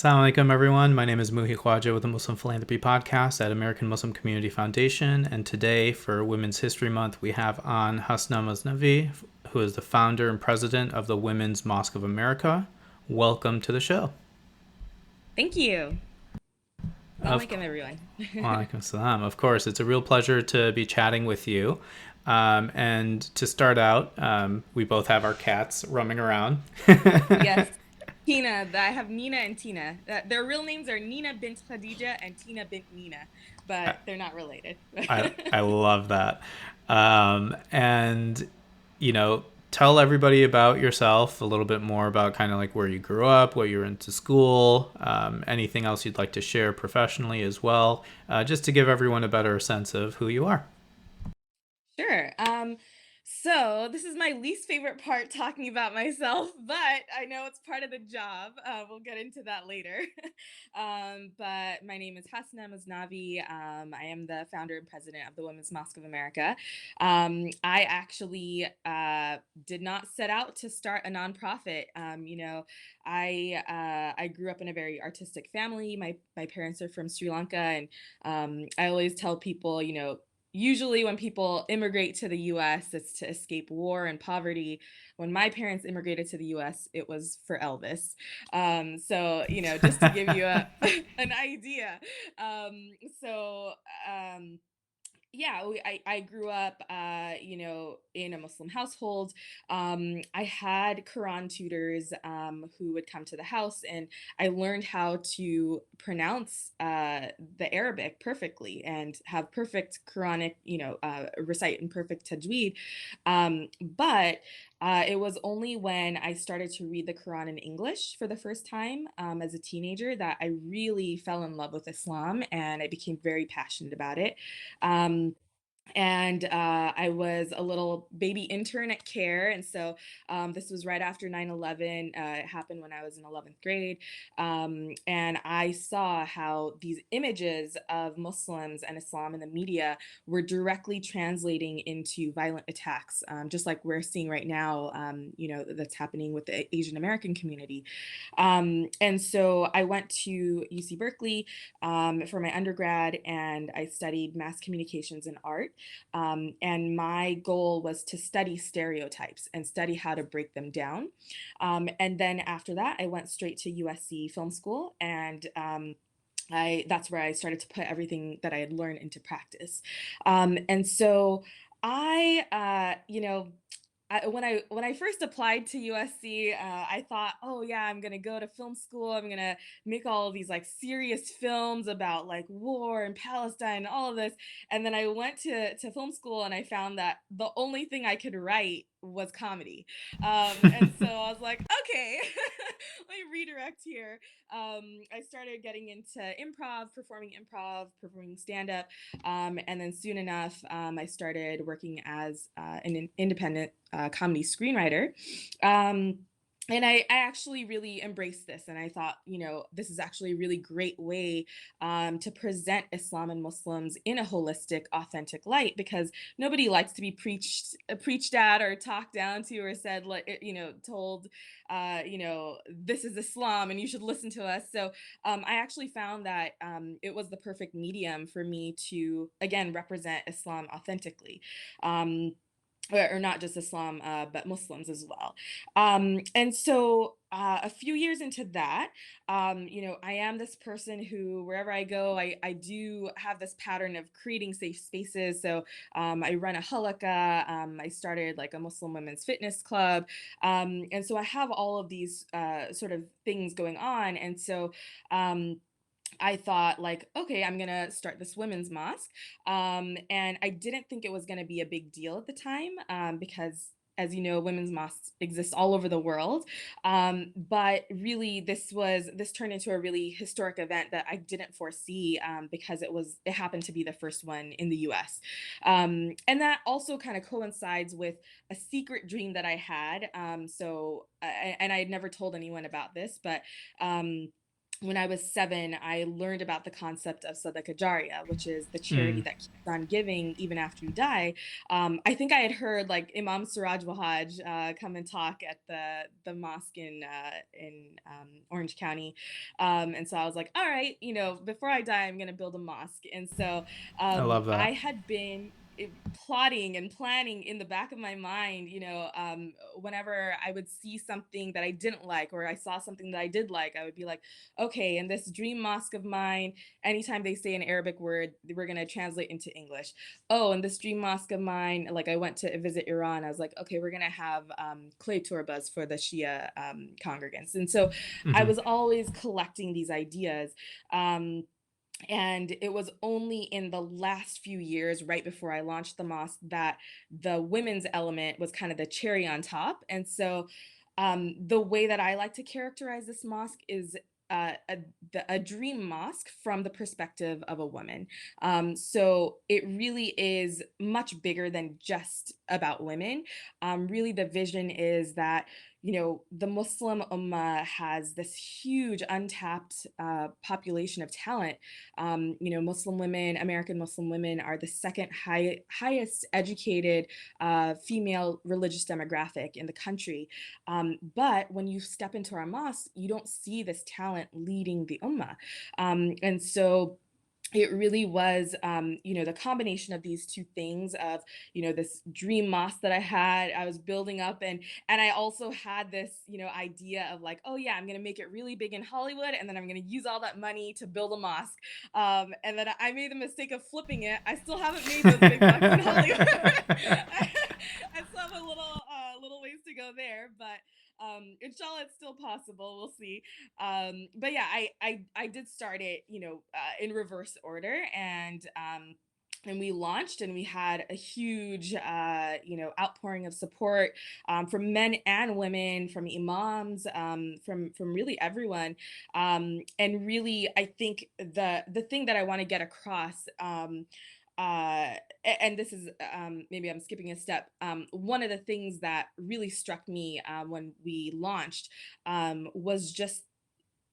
Assalamu alaikum, everyone. My name is Muhi Khwaja with the Muslim Philanthropy Podcast at American Muslim Community Foundation. And today, for Women's History Month, we have on Hasna Maznavi, who is the founder and president of the Women's Mosque of America. Welcome to the show. Thank you. Of Assalamualaikum, everyone. Walaikum salam. Of course, it's a real pleasure to be chatting with you. And to start out, we both have our cats roaming around. Yes, Tina. I have Nina and Tina. Their real names are Nina bint Khadija and Tina bint Nina, but they're not related. I love that. And, you know, tell everybody about yourself, a little bit more about kind of like where you grew up, what you were into school, anything else you'd like to share professionally as well, just to give everyone a better sense of who you are. Sure. So this is my least favorite part talking about myself, but I know it's part of the job. We'll get into that later. But my name is Hasna Maznavi. I am the founder and president of the Women's Mosque of America. I actually did not set out to start a nonprofit. I grew up in a very artistic family. My parents are from Sri Lanka, and I always tell people, usually when people immigrate to the US, it's to escape war and poverty. When my parents immigrated to the US, it was for Elvis. Just to give you an idea. Um, so, um, I grew up, in a Muslim household. I had Quran tutors who would come to the house, and I learned how to pronounce the Arabic perfectly and have perfect Quranic, recite in perfect tajweed. But it was only when I started to read the Quran in English for the first time as a teenager that I really fell in love with Islam and I became very passionate about it. Um, and I was a little baby intern at CARE. And so this was right after 9/11. It happened when I was in 11th grade. And I saw how these images of Muslims and Islam in the media were directly translating into violent attacks, just like we're seeing right now, that's happening with the Asian American community. And so I went to UC Berkeley for my undergrad, and I studied mass communications and art. And my goal was to study stereotypes and study how to break them down. And then after that, I went straight to USC Film School, and that's where I started to put everything that I had learned into practice. And so I, you know, when I first applied to USC, I thought, oh yeah, I'm gonna go to film school. I'm gonna make all of these like serious films about like war and Palestine and all of this. And then I went to film school and I found that the only thing I could write was comedy. And so I was like, okay, let me redirect here. I started getting into performing stand up, and then soon enough, I started working as an independent comedy screenwriter. Um, and I actually really embraced this, and I thought, this is actually a really great way to present Islam and Muslims in a holistic, authentic light, because nobody likes to be preached at or talked down to or said, like, told, this is Islam and you should listen to us. So I actually found that it was the perfect medium for me to, again, represent Islam authentically. Or not just Islam, but Muslims as well. And so a few years into that, I am this person who, wherever I go, I do have this pattern of creating safe spaces. So I run a halakha. I started like a Muslim women's fitness club. And so I have all of these sort of things going on. And so I thought like, okay, I'm gonna start this women's mosque. And I didn't think it was gonna be a big deal at the time, because as you know, women's mosques exist all over the world. But really this turned into a really historic event that I didn't foresee, because it happened to be the first one in the US. And that also kind of coincides with a secret dream that I had. And I had never told anyone about this, but when I was 7, I learned about the concept of Sadaqah Jariyah, which is the charity Mm. that keeps on giving even after you die. I think I had heard like Imam Siraj Wahaj come and talk at the mosque in Orange County, and so I was like, all right, before I die, I'm gonna build a mosque. And so I love I that. had been plotting and planning in the back of my mind, whenever I would see something that I didn't like, or I saw something that I did like, I would be like, okay, in this dream mosque of mine, anytime they say an Arabic word, we're going to translate into English. Oh, in this dream mosque of mine, like I went to visit Iran, I was like, okay, we're going to have clay turbas for the Shia congregants. And so I Hmm. was always collecting these ideas. Um, and it was only in the last few years, right before I launched the mosque, that the women's element was kind of the cherry on top. And so the way that I like to characterize this mosque is uh, a, a dream mosque from the perspective of a woman. So it really is much bigger than just about women. Really, the vision is that the Muslim Ummah has this huge untapped population of talent. Muslim women, American Muslim women, are the second highest educated female religious demographic in the country. But when you step into our mosque, you don't see this talent leading the Ummah. And so it really was, the combination of these two things of, this dream mosque that I was building up, and I also had this, idea of like, oh yeah, I'm gonna make it really big in Hollywood, and then I'm gonna use all that money to build a mosque. And then I made the mistake of flipping it. I still haven't made those big bucks in Hollywood. I still have a little ways to go there, but inshallah, it's still possible. We'll see. But yeah, I did start it, in reverse order, and we launched, and we had a huge outpouring of support from men and women, from imams, from really everyone. And really, I think the thing that I want to get across, and this is, maybe I'm skipping a step. One of the things that really struck me when we launched was just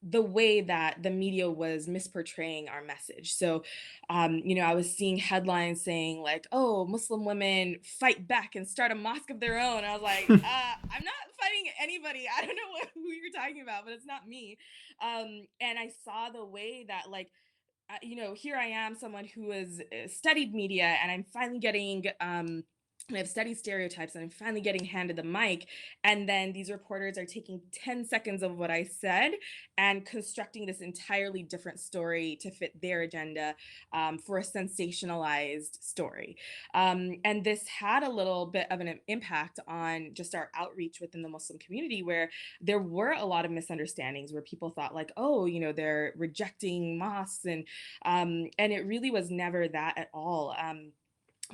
the way that the media was misportraying our message. So, I was seeing headlines saying like, "Oh, Muslim women fight back and start a mosque of their own." I was like, "I'm not fighting anybody. I don't know who you're talking about, but it's not me." And I saw the way that, like, here I am, someone who has studied media, and I'm finally getting, and I've studied stereotypes, and I'm finally getting handed the mic. And then these reporters are taking 10 seconds of what I said and constructing this entirely different story to fit their agenda, for a sensationalized story. And this had a little bit of an impact on just our outreach within the Muslim community, where there were a lot of misunderstandings, where people thought like, oh, they're rejecting mosques, and it really was never that at all.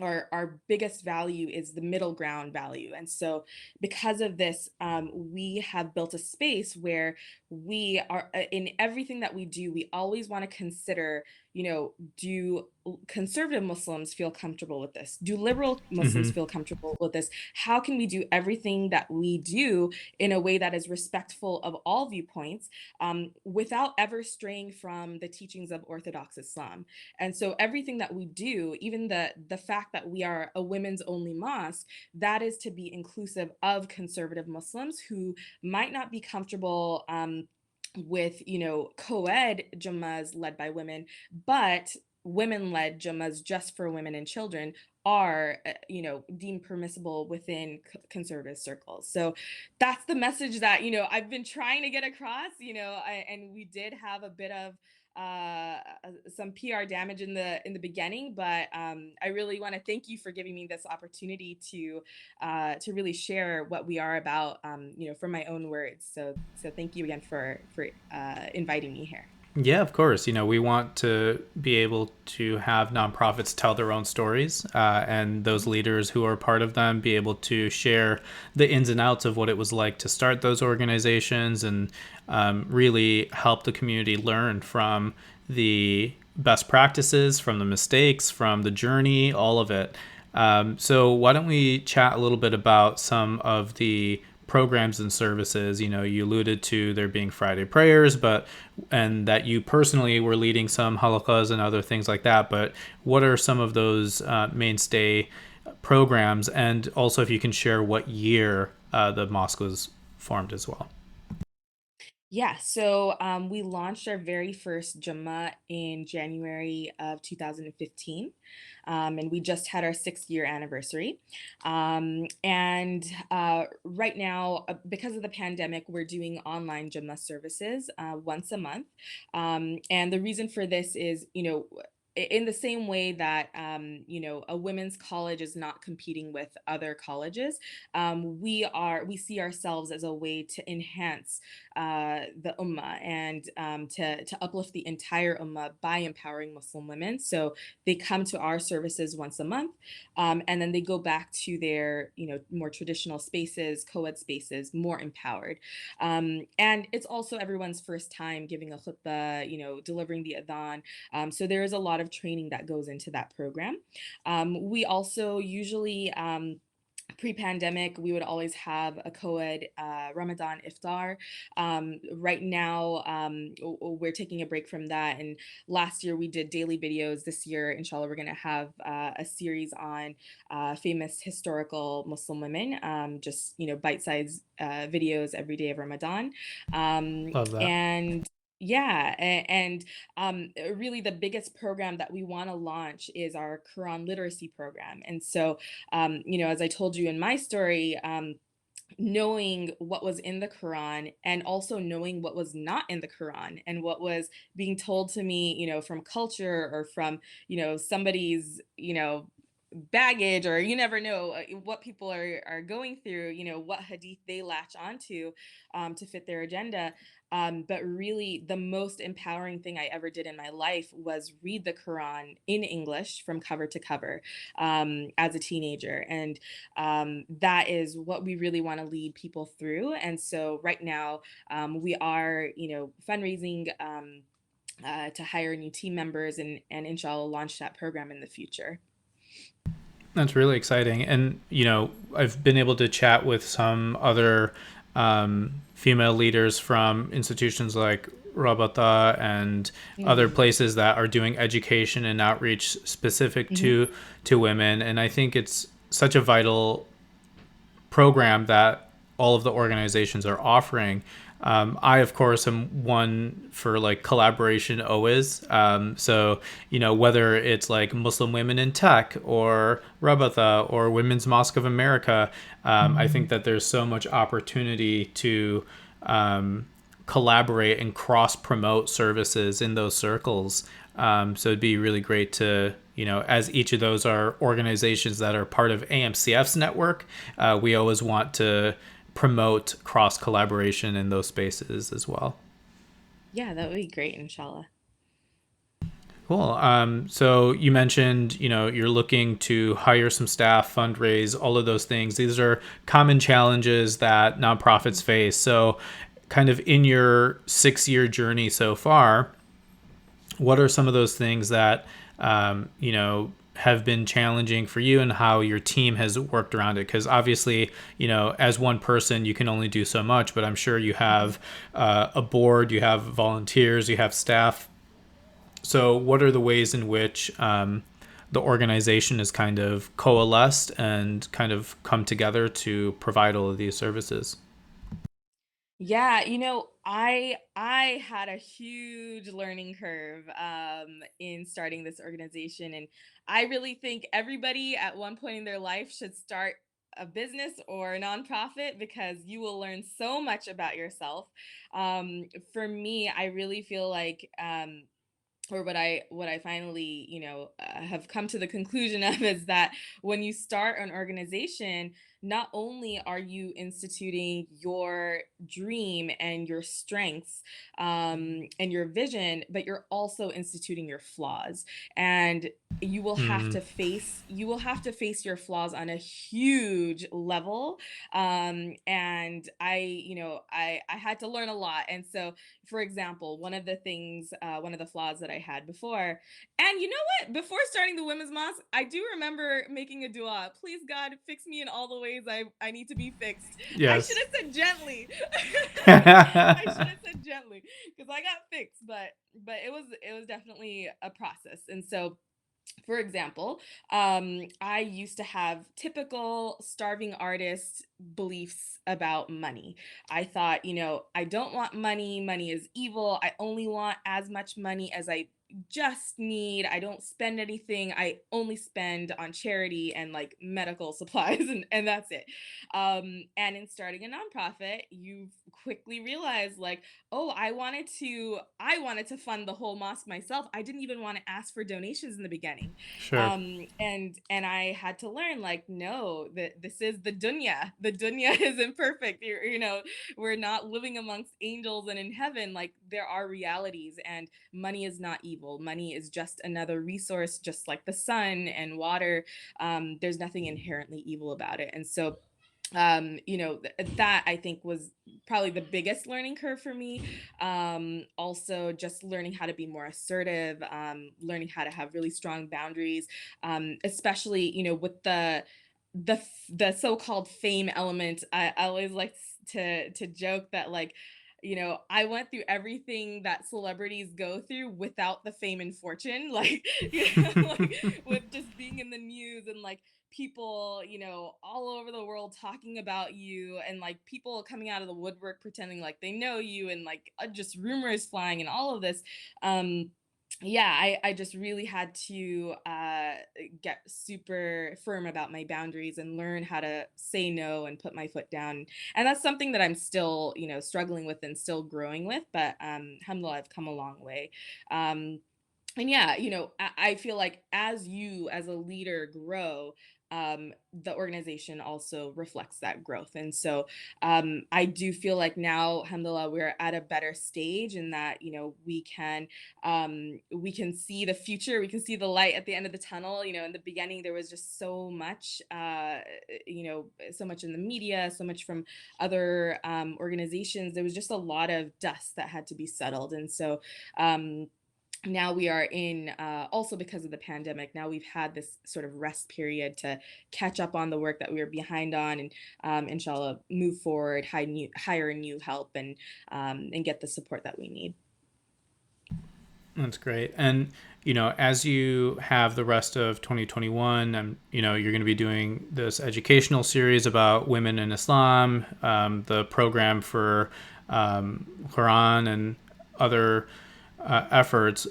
Our biggest value is the middle ground value. And so, because of this, we have built a space where we are, in everything that we do, we always want to consider, do conservative Muslims feel comfortable with this? Do liberal Muslims Hmm. feel comfortable with this? How can we do everything that we do in a way that is respectful of all viewpoints, without ever straying from the teachings of Orthodox Islam? And so everything that we do, even the fact that we are a women's only mosque, that is to be inclusive of conservative Muslims who might not be comfortable, with co-ed jummas led by women, but women-led jummas just for women and children are, deemed permissible within conservative circles. So that's the message that I've been trying to get across. And we did have a bit of uh some PR damage in the beginning, but I really want to thank you for giving me this opportunity to really share what we are about, from my own words. So thank you again for inviting me here. Yeah, of course. We want to be able to have nonprofits tell their own stories, and those leaders who are part of them be able to share the ins and outs of what it was like to start those organizations, and really help the community learn from the best practices, from the mistakes, from the journey, all of it. So, why don't we chat a little bit about some of the programs and services. You alluded to there being Friday prayers, and that you personally were leading some halakas and other things like that. But what are some of those mainstay programs? And also, if you can share what year the mosque was formed as well. Yeah, so we launched our very first Jummah in January of 2015, and we just had our 6 year anniversary. And right now, because of the pandemic, we're doing online Jummah services once a month. And the reason for this is, in the same way that a women's college is not competing with other colleges, we see ourselves as a way to enhance the ummah and to uplift the entire ummah by empowering Muslim women. So they come to our services once a month, and then they go back to their more traditional spaces, co-ed spaces, more empowered. And it's also everyone's first time giving a khutbah, delivering the adhan. So there is a lot of training that goes into that program. We also usually pre-pandemic we would always have a co-ed Ramadan iftar. Right now we're taking a break from that, and last year we did daily videos. This year inshallah we're going to have a series on famous historical Muslim women, just bite-sized videos every day of Ramadan. Love that. And yeah, really the biggest program that we want to launch is our Quran literacy program. And so as I told you in my story, knowing what was in the Quran and also knowing what was not in the Quran and what was being told to me, from culture or from, somebody's, baggage, or you never know what people are going through, what hadith they latch onto to fit their agenda. But really, the most empowering thing I ever did in my life was read the Quran in English from cover to cover as a teenager. And that is what we really want to lead people through. And so right now, we are, fundraising to hire new team members and inshallah launch that program in the future. That's really exciting. And, I've been able to chat with some other female leaders from institutions like Rabata and other Mm, places that are doing education and outreach specific mhm. to women. And I think it's such a vital program that all of the organizations are offering. I, of course, am one for like collaboration always. So, whether it's like Muslim Women in Tech or Rabatha or Women's Mosque of America, I think that there's so much opportunity to collaborate and cross promote services in those circles. So it'd be really great to, as each of those are organizations that are part of AMCF's network, we always want to promote cross collaboration in those spaces as well. Yeah, that would be great, inshallah. Cool. So you mentioned, you're looking to hire some staff, fundraise, all of those things. These are common challenges that nonprofits face. So, kind of in your 6 year journey so far, what are some of those things that have been challenging for you and how your team has worked around it? Because obviously, as one person you can only do so much, but I'm sure you have a board, you have volunteers, you have staff. So what are the ways in which the organization has kind of coalesced and kind of come together to provide all of these services? Yeah, I had a huge learning curve in starting this organization, and I really think everybody at one point in their life should start a business or a nonprofit because you will learn so much about yourself. For me, I really feel like or what I finally have come to the conclusion of is that when you start an organization, not only are you instituting your dream and your strengths and your vision, but you're also instituting your flaws. And Mm, you will have to face your flaws on a huge level. And I had to learn a lot. And so, for example, one of the flaws that I had before, and before starting the women's mosque, I do remember making a dua, please God, fix me in all the ways ways I need to be fixed. I should Yes. have said gently. I should have said gently because I got fixed, but it was definitely a process. And so, for example, I used to have typical starving artist beliefs about money. I thought, I don't want money. Money is evil. I only want as much money as I just need. I don't spend anything. I only spend on charity and like medical supplies, and that's it. And in starting a nonprofit, you quickly realize like, oh, I wanted to fund the whole mosque myself. I didn't even want to ask for donations in the beginning. Sure. And I had to learn like, no, that this is the dunya. The dunya is imperfect. We're not living amongst angels and in heaven. Like, there are realities, and money is not evil. Money is just another resource, just like the sun and water. There's nothing inherently evil about it. And so, that I think was probably the biggest learning curve for me. Also just learning how to be more assertive, learning how to have really strong boundaries, especially, with the so-called fame element. I always like to joke that, like, I went through everything that celebrities go through without the fame and fortune. Like, like, with just being in the news and like people, all over the world talking about you, and like people coming out of the woodwork pretending like they know you, and like just rumors flying and all of this. Yeah, I just really had to get super firm about my boundaries and learn how to say no and put my foot down. And that's something that I'm still, struggling with and still growing with. But alhamdulillah, I've come a long way. Um, and yeah, I feel like as you as a leader grow, the organization also reflects that growth. And so, I do feel like now, alhamdulillah, we're at a better stage in that, we can see the future, we can see the light at the end of the tunnel. In the beginning there was just so much, so much in the media, so much from other organizations. There was just a lot of dust that had to be settled. And so, now we are in, also because of the pandemic, now we've had this sort of rest period to catch up on the work that we were behind on, and inshallah move forward, hire new help, and get the support that we need. That's great. And, as you have the rest of 2021, and, you're going to be doing this educational series about women in Islam, the program for Quran and other efforts.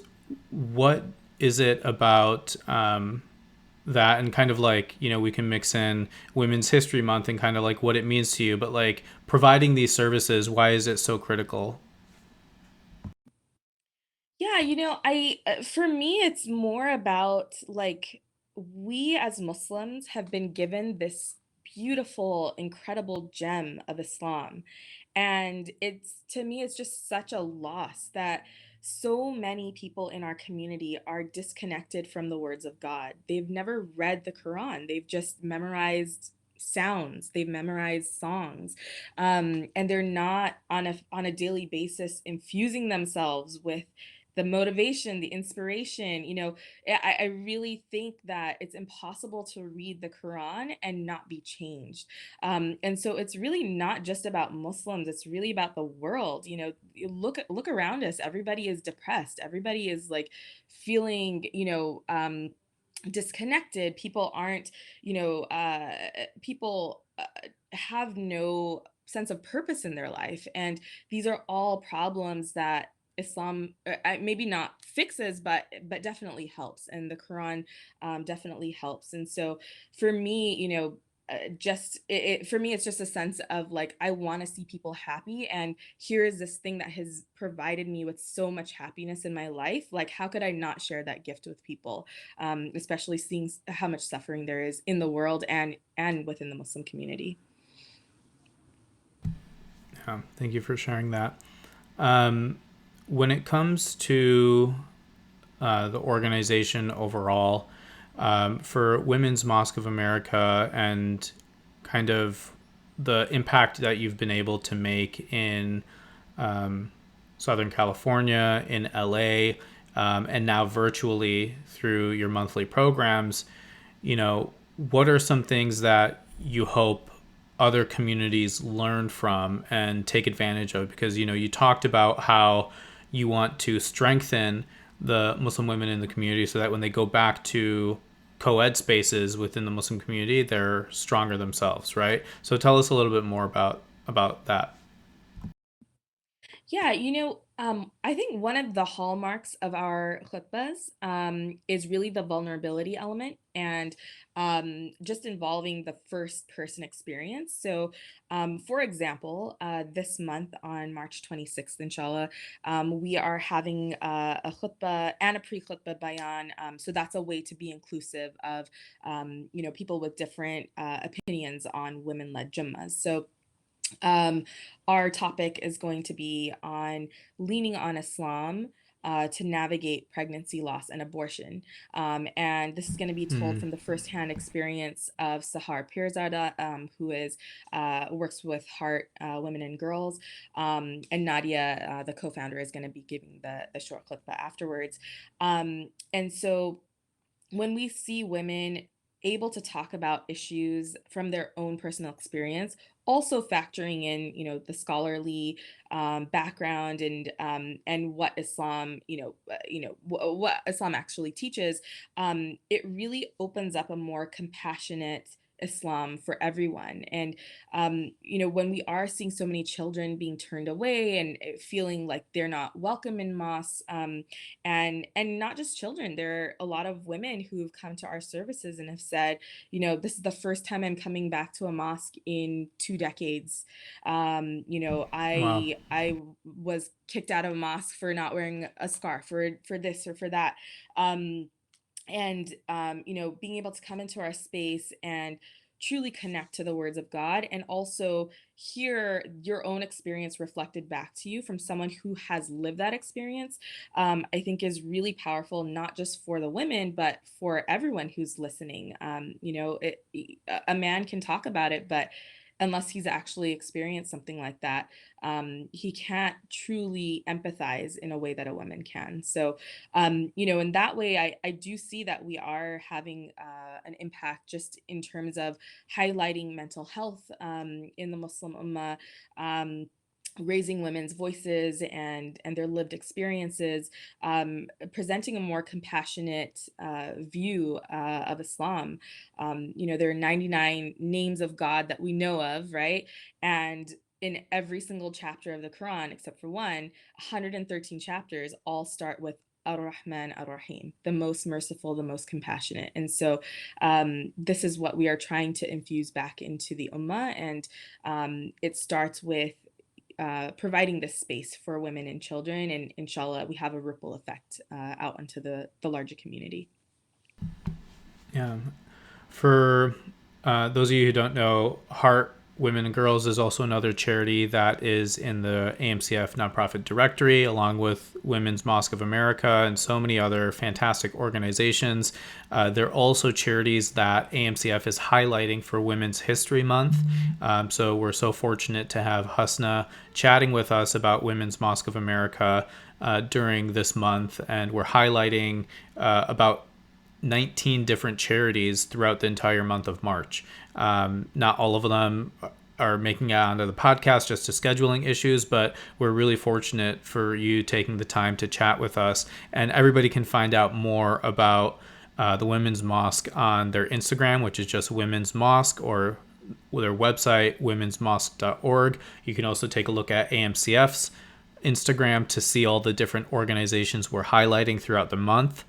What is it about that, and kind of like, we can mix in Women's History Month and kind of like what it means to you, but like providing these services, why is it so critical? Yeah, I for me it's more about like, we as Muslims have been given this beautiful, incredible gem of Islam. And it's, to me, it's just such a loss that so many people in our community are disconnected from the words of God. They've never read the Quran. They've just memorized sounds. They've memorized songs. And they're not on a daily basis infusing themselves with the motivation, the inspiration. I really think that it's impossible to read the Quran and not be changed. And so it's really not just about Muslims, it's really about the world. You look around us, everybody is depressed, everybody is like feeling, disconnected. People aren't, people have no sense of purpose in their life. And these are all problems that Islam, maybe not fixes, but definitely helps, and the Quran definitely helps. And so, for me, just for me, it's just a sense of like, I want to see people happy, and here is this thing that has provided me with so much happiness in my life. Like, how could I not share that gift with people, especially seeing how much suffering there is in the world and within the Muslim community. Yeah, thank you for sharing that. When it comes to the organization overall, for Women's Mosque of America, and kind of the impact that you've been able to make in Southern California, in LA, and now virtually through your monthly programs, what are some things that you hope other communities learn from and take advantage of? Because you talked about how you want to strengthen the Muslim women in the community so that when they go back to co-ed spaces within the Muslim community, they're stronger themselves, right? So tell us a little bit more about that. Yeah, I think one of the hallmarks of our khutbahs is really the vulnerability element and just involving the first person experience. So, for example, this month on March 26th, inshallah, we are having a khutbah and a pre khutbah bayan. So, that's a way to be inclusive of, people with different opinions on women led jummas. So, um, our topic is going to be on leaning on Islam to navigate pregnancy loss and abortion. And this is going to be told Mm. from the firsthand experience of Sahar Pirzada, who is works with Heart Women and Girls. And Nadia, the co-founder, is going to be giving the short clip afterwards. And so when we see women able to talk about issues from their own personal experience, also factoring in, the scholarly background and what Islam, what Islam actually teaches, it really opens up a more compassionate Islam for everyone. And when we are seeing so many children being turned away and feeling like they're not welcome in mosques, and not just children, there are a lot of women who have come to our services and have said, this is the first time I'm coming back to a mosque in 2 decades. Wow. I was kicked out of a mosque for not wearing a scarf, for this or for that. And being able to come into our space and truly connect to the words of God, and also hear your own experience reflected back to you from someone who has lived that experience, I think is really powerful, not just for the women but for everyone who's listening. A man can talk about it, but unless he's actually experienced something like that, he can't truly empathize in a way that a woman can. So, in that way, I do see that we are having an impact just in terms of highlighting mental health in the Muslim Ummah. Raising women's voices and their lived experiences, presenting a more compassionate view of Islam. There are 99 names of God that we know of, right? And in every single chapter of the Quran, except for one, 113 chapters all start with Ar-Rahman Ar-Rahim, the most merciful, the most compassionate. And so this is what we are trying to infuse back into the Ummah. And it starts with providing this space for women and children. And inshallah, we have a ripple effect out into the larger community. Yeah. For those of you who don't know, Heart Women and Girls is also another charity that is in the AMCF nonprofit directory, along with Women's Mosque of America and so many other fantastic organizations. They're also charities that AMCF is highlighting for Women's History Month. So we're so fortunate to have Hasna chatting with us about Women's Mosque of America during this month, and we're highlighting about 19 different charities throughout the entire month of March. Not all of them are making it onto the podcast just to scheduling issues, but we're really fortunate for you taking the time to chat with us. And everybody can find out more about the Women's Mosque on their Instagram, which is just Women's Mosque, or their website, womensmosque.org. You can also take a look at AMCF's Instagram to see all the different organizations we're highlighting throughout the month.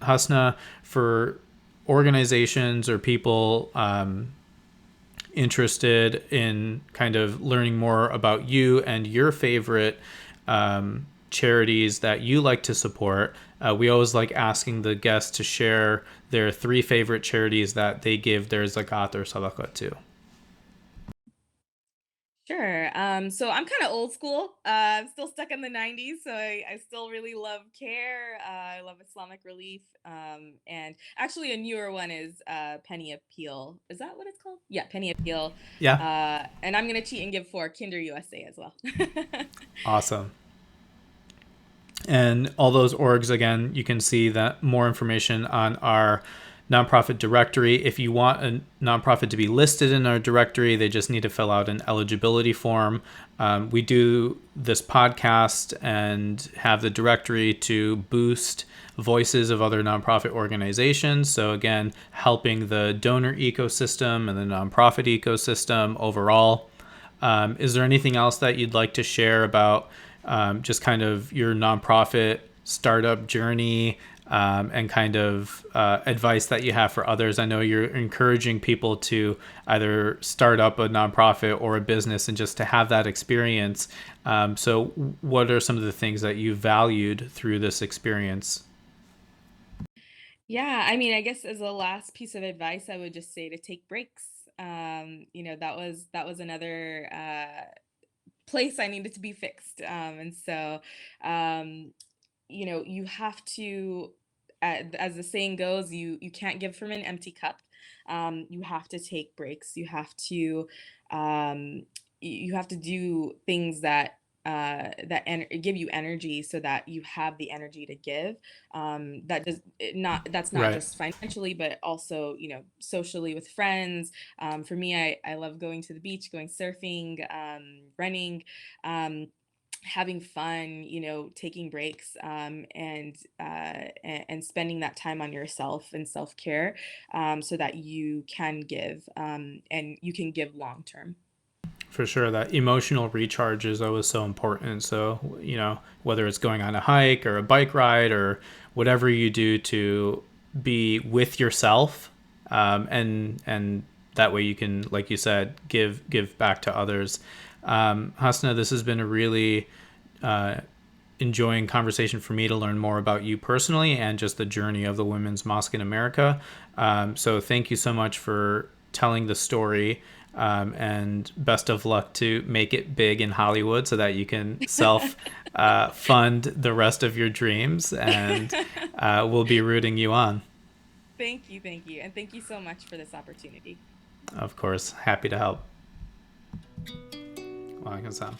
Hasna, for organizations or people interested in kind of learning more about you and your favorite charities that you like to support, we always like asking the guests to share their 3 favorite charities that they give their zakat or sadaqah to. Sure. So I'm kind of old school. I'm still stuck in the 90s, so I still really love CARE. I love Islamic Relief. And actually, a newer one is Penny Appeal. Is that what it's called? Yeah, Penny Appeal. Yeah, And I'm gonna cheat and give 4 Kinder USA as well. awesome. And all those orgs, again, you can see that more information on our nonprofit directory. If you want a nonprofit to be listed in our directory, they just need to fill out an eligibility form. We do this podcast and have the directory to boost voices of other nonprofit organizations. So again, helping the donor ecosystem and the nonprofit ecosystem overall. Is there anything else that you'd like to share about just kind of your nonprofit startup journey, and kind of advice that you have for others? I know you're encouraging people to either start up a nonprofit or a business and just to have that experience. So what are some of the things that you valued through this experience? Yeah, I mean, I guess as a last piece of advice, I would just say to take breaks. That was another place I needed to be fixed. And so um, you have to, as the saying goes, you can't give from an empty cup. You have to take breaks. Um, you have to do things give you energy so that you have the energy to give. That does it not That's not Right. just financially, but also, socially with friends. For me, I love going to the beach, going surfing, running. Um, Having fun, taking breaks, and spending that time on yourself and self-care, so that you can give, and you can give long term. For sure, that emotional recharge is always so important. So, whether it's going on a hike or a bike ride or whatever you do to be with yourself, and that way you can, like you said, give back to others. Hasna, this has been a really enjoying conversation for me to learn more about you personally and just the journey of the Women's Mosque in America. So thank you so much for telling the story, and best of luck to make it big in Hollywood so that you can self fund the rest of your dreams. And we'll be rooting you on. Thank you, and thank you so much for this opportunity. Of course, happy to help. Walaikum salam.